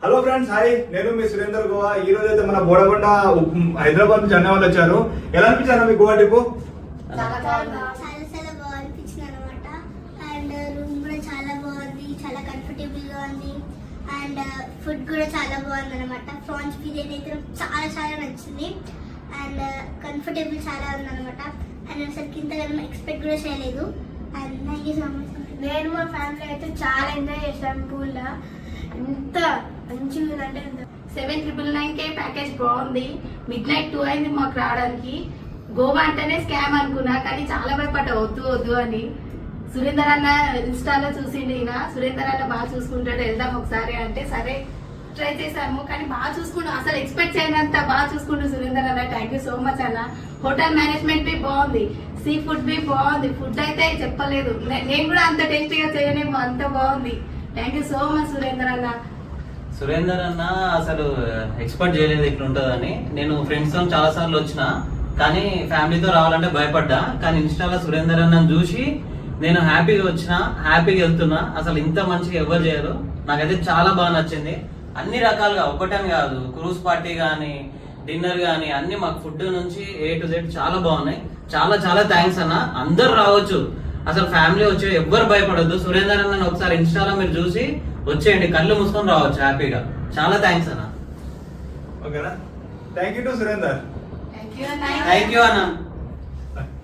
Hello friends, hi. నేను మీ సురేందర్ గోవా. ఈ రోజు అయితే మన బోడగొండ హైదరాబాద్ నుంచి అన్న వాళ్ళు వచ్చారు. ఎలా అనిపించారు మీకు గోవా ట్రిప్? చాలా బాగా అనిపించింది అనమాట. అండ్ రూమ్ కూడా చాలా బాగుంది, చాలా కంఫర్టబుల్ గా ఉంది. అండ్ ఫుడ్ కూడా చాలా బాగుంది అనమాట. ప్రాన్స్ బిర్యానీ అయితే చాలా చాలా నచ్చింది. అండ్ కంఫర్టబుల్ చాలా ఉంది అనమాట. అండ్ అసలు ఇంతగానో ఎక్స్పెక్ట్ కూడా చేయలేదు. And thank you so much. నేను మా ఫ్యామిలీ అయితే చాలా ఎంజాయ్ చేసాం. పూల్ లో ఎంత మంచిగా ఉందంటే 7,999 ప్యాకేజ్ బాగుంది. మిడ్-నైట్ 2 అయింది మాకు రావడానికి. గోవా అంటేనే స్కామ్ అనుకున్నా, కానీ చాలా భయపడ్డా వద్దు వద్దు అని. సురేందర్ అన్న ఇన్స్టాలో చూసిండు, ఈయన సురేందర్ అన్న బాగా చూసుకుంటాడు, వెళ్దాం ఒకసారి అంటే సరే ట్రై చేసాము. కానీ బాగా చూసుకుంటూ, అసలు ఎక్స్పెక్ట్ చేయనంత బాగా చూసుకుంటూ సురేందర్ అన్న. థ్యాంక్ యూ సో మచ్ అన్న. హోటల్ మేనేజ్మెంట్ బి బాగుంది, సీ ఫుడ్ బి బాగుంది. ఫుడ్ అయితే చెప్పలేదు, నేను కూడా అంత టేస్టీగా చేయలేము, అంత బాగుంది. Thank you so much Surender అన్న. సురేందర్ అన్న అసలు ఎక్స్పెక్ట్ చేయలేదు ఇట్లుంటదని. నేను ఫ్రెండ్స్ తో చాలా సార్లు వచ్చిన, కానీ ఫ్యామిలీతో రావాలంటే భయపడ్డా. కానీ ఇన్స్టాలో సురేందర్ అన్న చూసి నేను హ్యాపీగా వచ్చిన, హ్యాపీగా వెళ్తున్నా. అసలు ఇంత మంచిగా ఎవరు చేయరు. నాకైతే చాలా బాగా నచ్చింది. అన్ని రకాలుగా, ఒకటని కాదు, క్రూజ్ పార్టీ గానీ, డిన్నర్ గానీ, అన్ని మాకు ఫుడ్ నుంచి A to Z చాలా బాగున్నాయి. చాలా చాలా థ్యాంక్స్ అన్న. అందరు రావచ్చు, అసలు ఫ్యామిలీ వచ్చి ఎవ్వరు భయపడొద్దు. సురేందర్ అన్న ఒకసారి ఇన్స్టాలో మీరు చూసి వచ్చేయండి, కళ్ళు మూసుకొని రావచ్చు హ్యాపీగా. చాలా థ్యాంక్స్ అన్న. ఓకేనా? Thank you to Surender. Thank you అన్న. థ్యాంక్ యూ అన్న.